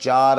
4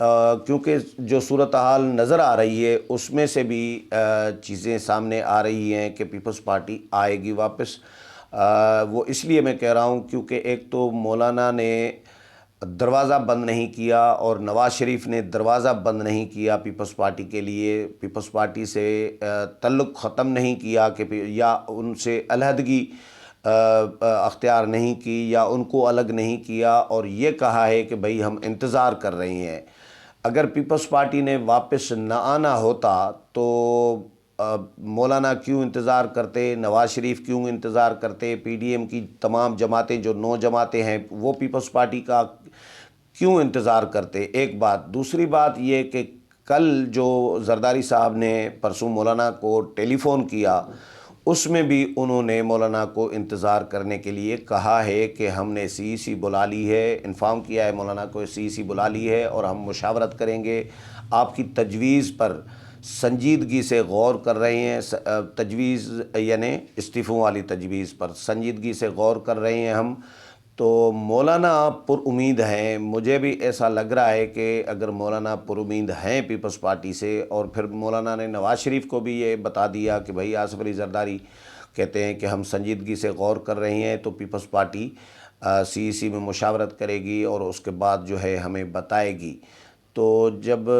کیونکہ جو صورتحال نظر آ رہی ہے اس میں سے بھی چیزیں سامنے آ رہی ہیں کہ پیپلز پارٹی آئے گی واپس۔ وہ اس لیے میں کہہ رہا ہوں کیونکہ ایک تو مولانا نے دروازہ بند نہیں کیا اور نواز شریف نے دروازہ بند نہیں کیا پیپلز پارٹی کے لیے، پیپلز پارٹی سے تعلق ختم نہیں کیا کہ یا ان سے علیحدگی اختیار نہیں کی یا ان کو الگ نہیں کیا، اور یہ کہا ہے کہ بھئی ہم انتظار کر رہے ہیں۔ اگر پیپلز پارٹی نے واپس نہ آنا ہوتا تو مولانا کیوں انتظار کرتے، نواز شریف کیوں انتظار کرتے، پی ڈی ایم کی تمام جماعتیں جو 9 جماعتیں ہیں وہ پیپلز پارٹی کا کیوں انتظار کرتے؟ ایک بات۔ دوسری بات یہ کہ کل جو زرداری صاحب نے پرسوں مولانا کو ٹیلی فون کیا، اس میں بھی انہوں نے مولانا کو انتظار کرنے کے لیے کہا ہے کہ ہم نے سی سی بلا لی ہے، انفارم کیا ہے مولانا کو، سی سی بلا لی ہے اور ہم مشاورت کریں گے، آپ کی تجویز پر سنجیدگی سے غور کر رہے ہیں، تجویز یعنی استعفوں والی تجویز پر سنجیدگی سے غور کر رہے ہیں ہم۔ تو مولانا پر امید ہیں، مجھے بھی ایسا لگ رہا ہے کہ اگر مولانا پر امید ہیں پیپلز پارٹی سے، اور پھر مولانا نے نواز شریف کو بھی یہ بتا دیا کہ بھئی آصف علی زرداری کہتے ہیں کہ ہم سنجیدگی سے غور کر رہے ہیں، تو پیپلز پارٹی سی سی میں مشاورت کرے گی اور اس کے بعد جو ہے ہمیں بتائے گی۔ تو جب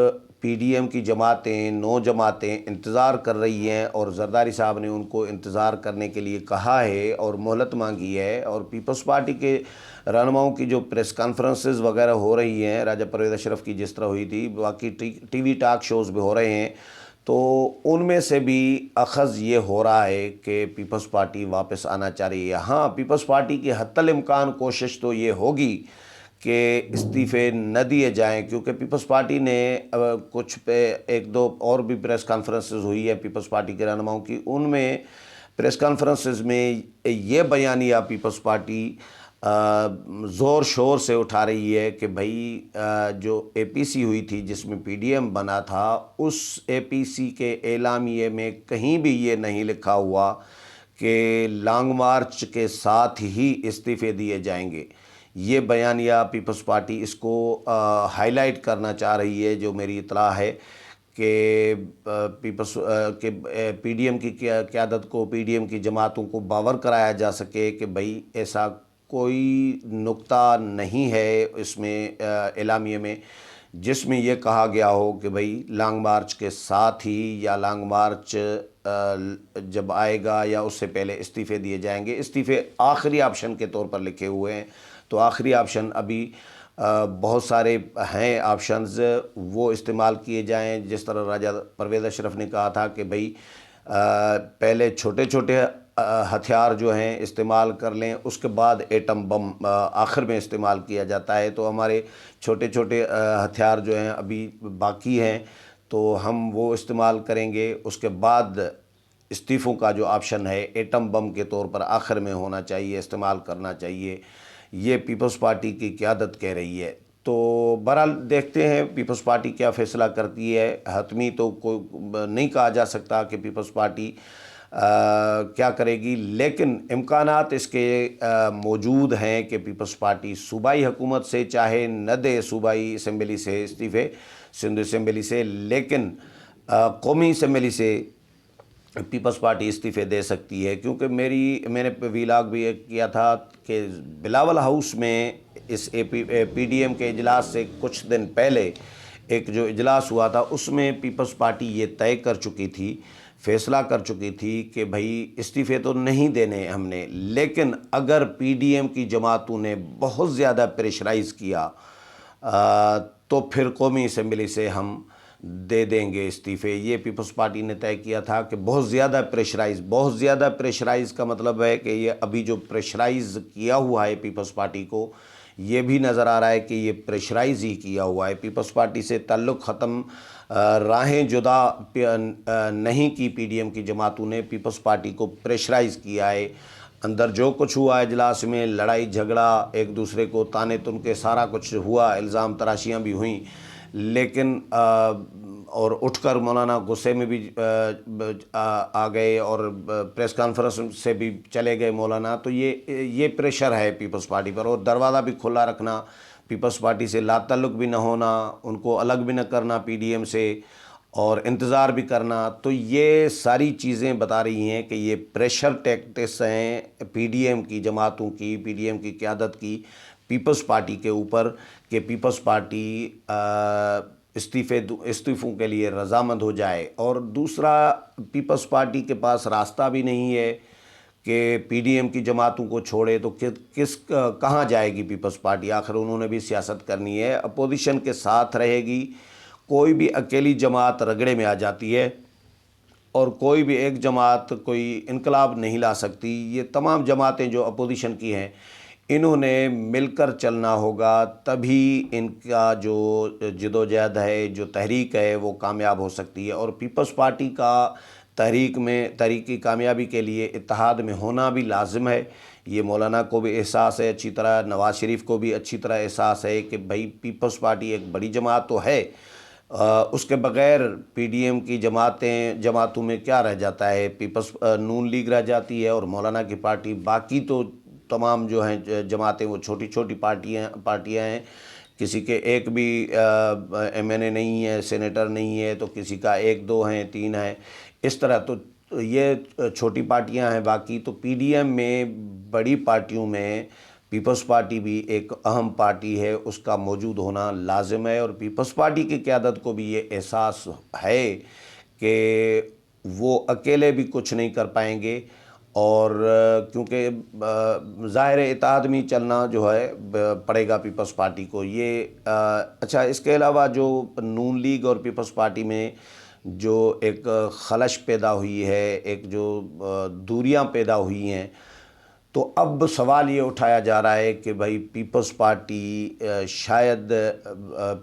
پی ڈی ایم کی جماعتیں 9 جماعتیں انتظار کر رہی ہیں اور زرداری صاحب نے ان کو انتظار کرنے کے لیے کہا ہے اور مہلت مانگی ہے، اور پیپلز پارٹی کے رہنماؤں کی جو پریس کانفرنسز وغیرہ ہو رہی ہیں، راجہ پرویز اشرف کی جس طرح ہوئی تھی، باقی ٹی وی ٹاک شوز بھی ہو رہے ہیں، تو ان میں سے بھی اخذ یہ ہو رہا ہے کہ پیپلز پارٹی واپس آنا چاہ رہی ہے۔ ہاں، پیپلز پارٹی کی حتی الامکان کوشش تو یہ ہوگی کہ استعفے نہ دیے جائیں، کیونکہ پیپلز پارٹی نے کچھ پہ 1-2 اور بھی پریس کانفرنسز ہوئی ہے پیپلز پارٹی کے رہنماؤں کی، ان میں پریس کانفرنسز میں یہ بیانیہ پیپلز پارٹی زور شور سے اٹھا رہی ہے کہ بھئی جو اے پی سی ہوئی تھی جس میں پی ڈی ایم بنا تھا، اس اے پی سی کے اعلامیے میں کہیں بھی یہ نہیں لکھا ہوا کہ لانگ مارچ کے ساتھ ہی استعفے دیے جائیں گے۔ یہ بیانیہ پیپلز پارٹی اس کو ہائی لائٹ کرنا چاہ رہی ہے، جو میری اطلاع ہے کہ پی ڈی ایم کی قیادت کو، پی ڈی ایم کی جماعتوں کو باور کرایا جا سکے کہ بھئی ایسا کوئی نقطہ نہیں ہے اس میں اعلامیے میں جس میں یہ کہا گیا ہو کہ بھئی لانگ مارچ کے ساتھ ہی یا لانگ مارچ جب آئے گا یا اس سے پہلے استعفے دیے جائیں گے۔ استعفے آخری آپشن کے طور پر لکھے ہوئے ہیں، تو آخری آپشن ابھی بہت سارے ہیں آپشنز، وہ استعمال کیے جائیں۔ جس طرح راجہ پرویز اشرف نے کہا تھا کہ بھئی پہلے چھوٹے چھوٹے ہتھیار جو ہیں استعمال کر لیں، اس کے بعد ایٹم بم آخر میں استعمال کیا جاتا ہے، تو ہمارے چھوٹے چھوٹے ہتھیار جو ہیں ابھی باقی ہیں، تو ہم وہ استعمال کریں گے۔ اس کے بعد استعفوں کا جو آپشن ہے ایٹم بم کے طور پر آخر میں ہونا چاہیے، استعمال کرنا چاہیے، یہ پیپلز پارٹی کی قیادت کہہ رہی ہے۔ تو بہرحال دیکھتے ہیں پیپلز پارٹی کیا فیصلہ کرتی ہے۔ حتمی تو کوئی نہیں کہا جا سکتا کہ پیپلز پارٹی کیا کرے گی، لیکن امکانات اس کے موجود ہیں کہ پیپلز پارٹی صوبائی حکومت سے چاہے نہ دے، صوبائی اسمبلی سے استعفے، سندھ اسمبلی سے، لیکن قومی اسمبلی سے پیپلز پارٹی استعفے دے سکتی ہے، کیونکہ میں نے ویلاگ بھی ایک کیا تھا کہ بلاول ہاؤس میں اس پی ڈی ایم کے اجلاس سے کچھ دن پہلے ایک جو اجلاس ہوا تھا، اس میں پیپلز پارٹی یہ طے کر چکی تھی، فیصلہ کر چکی تھی کہ بھئی استعفے تو نہیں دینے ہم نے، لیکن اگر پی ڈی ایم کی جماعتوں نے بہت زیادہ پریشرائز کیا تو پھر قومی اسمبلی سے ہم دے دیں گے استعفے۔ یہ پیپلز پارٹی نے طے کیا تھا کہ بہت زیادہ پریشرائز کا مطلب ہے کہ یہ ابھی جو پریشرائز کیا ہوا ہے پیپلز پارٹی کو، یہ بھی نظر آ رہا ہے کہ یہ پریشرائز ہی کیا ہوا ہے۔ پیپلز پارٹی سے تعلق ختم، راہیں جدا نہیں کی پی ڈی ایم کی جماعتوں نے، پیپلز پارٹی کو پریشرائز کیا ہے۔ اندر جو کچھ ہوا اجلاس میں، لڑائی جھگڑا، ایک دوسرے کو تانے تن کے سارا کچھ ہوا، الزام تراشیاں بھی ہوئیں، لیکن اور اٹھ کر مولانا غصے میں بھی آ گئے اور پریس کانفرنس سے بھی چلے گئے مولانا، تو یہ پریشر ہے پیپلز پارٹی پر، اور دروازہ بھی کھلا رکھنا پیپلز پارٹی سے لا تعلق بھی نہ ہونا، ان کو الگ بھی نہ کرنا پی ڈی ایم سے، اور انتظار بھی کرنا، تو یہ ساری چیزیں بتا رہی ہیں کہ یہ پریشر ٹیکٹس ہیں پی ڈی ایم کی جماعتوں کی، پی ڈی ایم کی قیادت کی پیپلز پارٹی کے اوپر، کہ پیپلز پارٹی استعفوں کے لیے رضامند ہو جائے۔ اور دوسرا، پیپلز پارٹی کے پاس راستہ بھی نہیں ہے کہ پی ڈی ایم کی جماعتوں کو چھوڑے، تو کہاں جائے گی پیپلز پارٹی؟ آخر انہوں نے بھی سیاست کرنی ہے، اپوزیشن کے ساتھ رہے گی۔ کوئی بھی اکیلی جماعت رگڑے میں آ جاتی ہے، اور کوئی بھی ایک جماعت کوئی انقلاب نہیں لا سکتی۔ یہ تمام جماعتیں جو اپوزیشن کی ہیں، انہوں نے مل کر چلنا ہوگا، تبھی ان کا جو جد و جہد ہے، جو تحریک ہے، وہ کامیاب ہو سکتی ہے۔ اور پیپلز پارٹی کا تحریک کی کامیابی کے لیے اتحاد میں ہونا بھی لازم ہے۔ یہ مولانا کو بھی احساس ہے اچھی طرح، نواز شریف کو بھی اچھی طرح احساس ہے کہ بھائی پیپلز پارٹی ایک بڑی جماعت تو ہے، اس کے بغیر پی ڈی ایم کی جماعتوں میں کیا رہ جاتا ہے؟ نون لیگ رہ جاتی ہے اور مولانا کی پارٹی، باقی تو تمام جو ہیں جماعتیں وہ چھوٹی چھوٹی پارٹیاں ہیں۔ کسی کے ایک بھی ایم این اے نہیں ہے، سینیٹر نہیں ہے، تو کسی کا ایک دو ہیں، تین ہیں، اس طرح تو یہ چھوٹی پارٹیاں ہیں باقی۔ تو پی ڈی ایم میں بڑی پارٹیوں میں پیپلز پارٹی بھی ایک اہم پارٹی ہے، اس کا موجود ہونا لازم ہے۔ اور پیپلز پارٹی کی قیادت کو بھی یہ احساس ہے کہ وہ اکیلے بھی کچھ نہیں کر پائیں گے، اور کیونکہ ظاہر اتحاد میں چلنا جو ہے پڑے گا پیپلز پارٹی کو۔ یہ اچھا، اس کے علاوہ جو نون لیگ اور پیپلز پارٹی میں جو ایک خلش پیدا ہوئی ہے، ایک جو دوریاں پیدا ہوئی ہیں، تو اب سوال یہ اٹھایا جا رہا ہے کہ بھائی پیپلز پارٹی شاید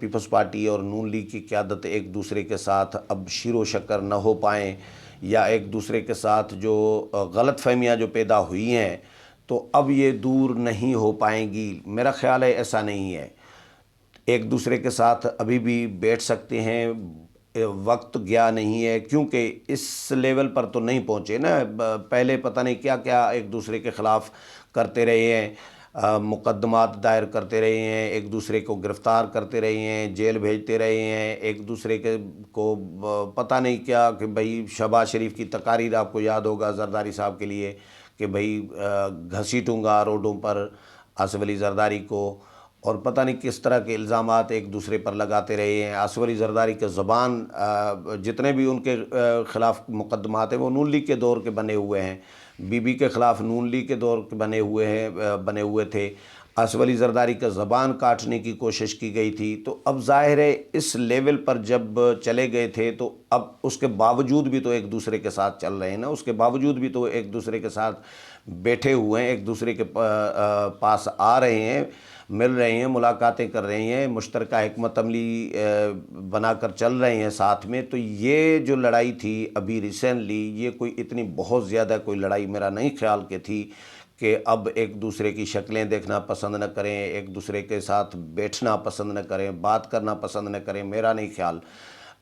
پیپلز پارٹی اور نون لیگ کی قیادت ایک دوسرے کے ساتھ اب شیر و شکر نہ ہو پائیں، یا ایک دوسرے کے ساتھ جو غلط فہمیاں جو پیدا ہوئی ہیں تو اب یہ دور نہیں ہو پائیں گی۔ میرا خیال ہے ایسا نہیں ہے، ایک دوسرے کے ساتھ ابھی بھی بیٹھ سکتے ہیں، وقت گیا نہیں ہے، کیونکہ اس لیول پر تو نہیں پہنچے نا۔ پہلے پتہ نہیں کیا کیا ایک دوسرے کے خلاف کرتے رہے ہیں، مقدمات دائر کرتے رہے ہیں، ایک دوسرے کو گرفتار کرتے رہے ہیں، جیل بھیجتے رہے ہیں، ایک دوسرے کو پتہ نہیں کیا کہ بھئی شہباز شریف کی تقاریر آپ کو یاد ہوگا زرداری صاحب کے لیے کہ بھئی گھسیٹوں گا روڈوں پر آصف علی زرداری کو، اور پتہ نہیں کس طرح کے الزامات ایک دوسرے پر لگاتے رہے ہیں۔ آصف علی زرداری کے زبان جتنے بھی ان کے خلاف مقدمات ہیں وہ نون لیگ کے دور کے بنے ہوئے ہیں، بی بی کے خلاف نون لیگ کے دور کے بنے ہوئے تھے۔ آصف علی زرداری کا زبان کاٹنے کی کوشش کی گئی تھی، تو اب ظاہر ہے اس لیول پر جب چلے گئے تھے تو اب اس کے باوجود بھی تو ایک دوسرے کے ساتھ چل رہے ہیں نا، اس کے باوجود بھی تو ایک دوسرے کے ساتھ بیٹھے ہوئے ہیں، ایک دوسرے کے پاس آ رہے ہیں، مل رہے ہیں، ملاقاتیں کر رہے ہیں، مشترکہ حکمت عملی بنا کر چل رہے ہیں ساتھ میں۔ تو یہ جو لڑائی تھی ابھی ریسنٹلی، یہ کوئی اتنی بہت زیادہ کوئی لڑائی میرا نہیں خیال کہ تھی کہ اب ایک دوسرے کی شکلیں دیکھنا پسند نہ کریں، ایک دوسرے کے ساتھ بیٹھنا پسند نہ کریں، بات کرنا پسند نہ کریں، میرا نہیں خیال۔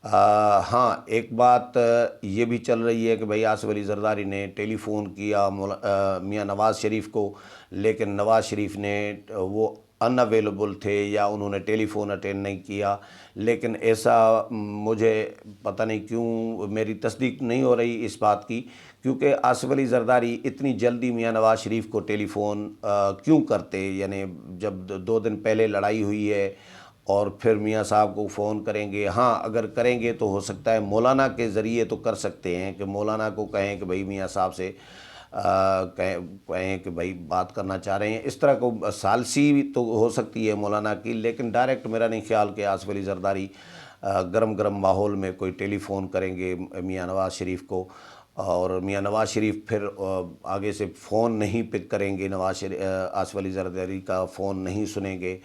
ہاں، ایک بات یہ بھی چل رہی ہے کہ بھئی آصف علی زرداری نے ٹیلی فون کیا میاں نواز شریف کو، لیکن نواز شریف نے وہ ان اویلیبل تھے یا انہوں نے ٹیلی فون اٹینڈ نہیں کیا۔ لیکن ایسا مجھے پتہ نہیں کیوں میری تصدیق نہیں ہو رہی اس بات کی، کیونکہ آصف علی زرداری اتنی جلدی میاں نواز شریف کو ٹیلی فون کیوں کرتے؟ یعنی جب 2 دن پہلے لڑائی ہوئی ہے اور پھر میاں صاحب کو فون کریں گے؟ ہاں، اگر کریں گے تو ہو سکتا ہے مولانا کے ذریعے تو کر سکتے ہیں کہ مولانا کو کہیں کہ بھئی میاں صاحب سے کہیں کہ بھئی بات کرنا چاہ رہے ہیں، اس طرح کو ثالثی تو ہو سکتی ہے مولانا کی، لیکن ڈائریکٹ میرا نہیں خیال کہ آصف علی زرداری گرم ماحول میں کوئی ٹیلی فون کریں گے میاں نواز شریف کو، اور میاں نواز شریف پھر آگے سے فون نہیں پک کریں گے، آصف علی زرداری کا فون نہیں سنیں گے۔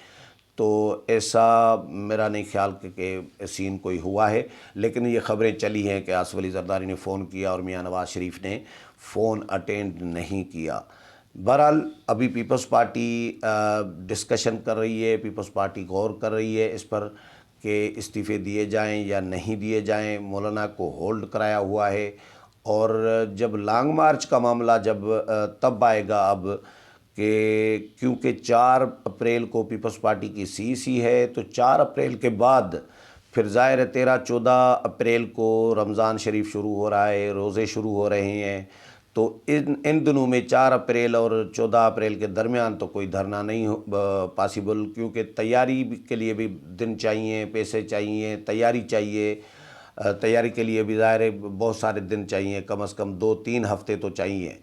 تو ایسا میرا نہیں خیال کہ سین کوئی ہوا ہے، لیکن یہ خبریں چلی ہیں کہ آصف علی زرداری نے فون کیا اور میاں نواز شریف نے فون اٹینڈ نہیں کیا۔ بہرحال ابھی پیپلز پارٹی ڈسکشن کر رہی ہے، پیپلز پارٹی غور کر رہی ہے اس پر کہ استعفے دیے جائیں یا نہیں دیے جائیں۔ مولانا کو ہولڈ کرایا ہوا ہے، اور جب لانگ مارچ کا معاملہ تب آئے گا اب کہ کیونکہ 4 اپریل کو پیپلز پارٹی کی CEC ہے، تو 4 اپریل کے بعد پھر ظاہر ہے 13-14 اپریل کو رمضان شریف شروع ہو رہا ہے، روزے شروع ہو رہے ہیں، تو ان دنوں میں 4 اپریل اور 14 اپریل کے درمیان تو کوئی دھرنا نہیں پاسبل، کیونکہ تیاری کے لیے بھی دن چاہیے، پیسے چاہیے، تیاری چاہیے، تیاری کے لیے بھی ظاہر ہے بہت سارے دن چاہیے، کم از کم 2-3 ہفتے تو چاہیے،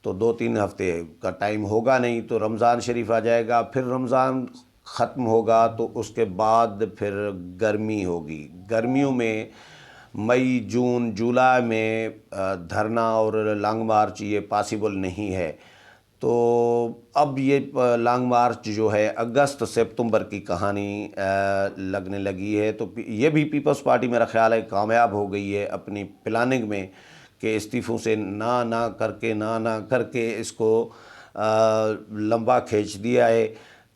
تو 2-3 ہفتے کا ٹائم ہوگا نہیں، تو رمضان شریف آ جائے گا، پھر رمضان ختم ہوگا تو اس کے بعد پھر گرمی ہوگی۔ گرمیوں میں مئی، جون، جولائی میں دھرنا اور لانگ مارچ یہ پاسبل نہیں ہے، تو اب یہ لانگ مارچ جو ہے اگست سپتمبر کی کہانی لگنے لگی ہے، تو یہ بھی پیپلز پارٹی میرا خیال ہے کامیاب ہو گئی ہے اپنی پلاننگ میں، کہ استعفوں سے نہ کر کے اس کو لمبا کھینچ دیا ہے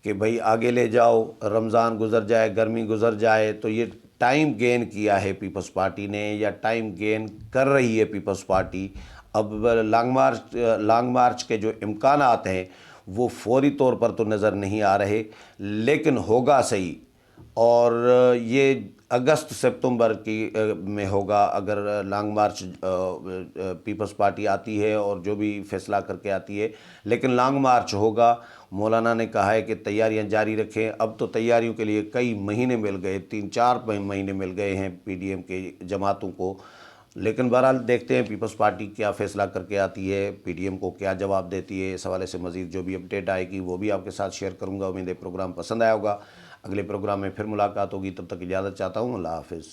کہ بھئی آگے لے جاؤ، رمضان گزر جائے، گرمی گزر جائے، تو یہ ٹائم گین کیا ہے پیپلز پارٹی نے، یا ٹائم گین کر رہی ہے پیپلز پارٹی۔ اب لانگ مارچ کے جو امکانات ہیں وہ فوری طور پر تو نظر نہیں آ رہے، لیکن ہوگا صحیح، اور یہ اگست سپتمبر کی میں ہوگا اگر لانگ مارچ پیپلز پارٹی آتی ہے اور جو بھی فیصلہ کر کے آتی ہے، لیکن لانگ مارچ ہوگا۔ مولانا نے کہا ہے کہ تیاریاں جاری رکھیں، اب تو تیاریوں کے لیے کئی مہینے مل گئے، 3-4 مہینے مل گئے ہیں PDM کے جماعتوں کو، لیکن بہرحال دیکھتے ہیں پیپلز پارٹی کیا فیصلہ کر کے آتی ہے، PDM کو کیا جواب دیتی ہے۔ اس حوالے سے مزید جو بھی اپڈیٹ آئے گی وہ بھی آپ کے ساتھ شیئر کروں گا۔ امید ہے پروگرام پسند آیا ہوگا، اگلے پروگرام میں پھر ملاقات ہوگی، تب تک اجازت چاہتا ہوں، اللہ حافظ۔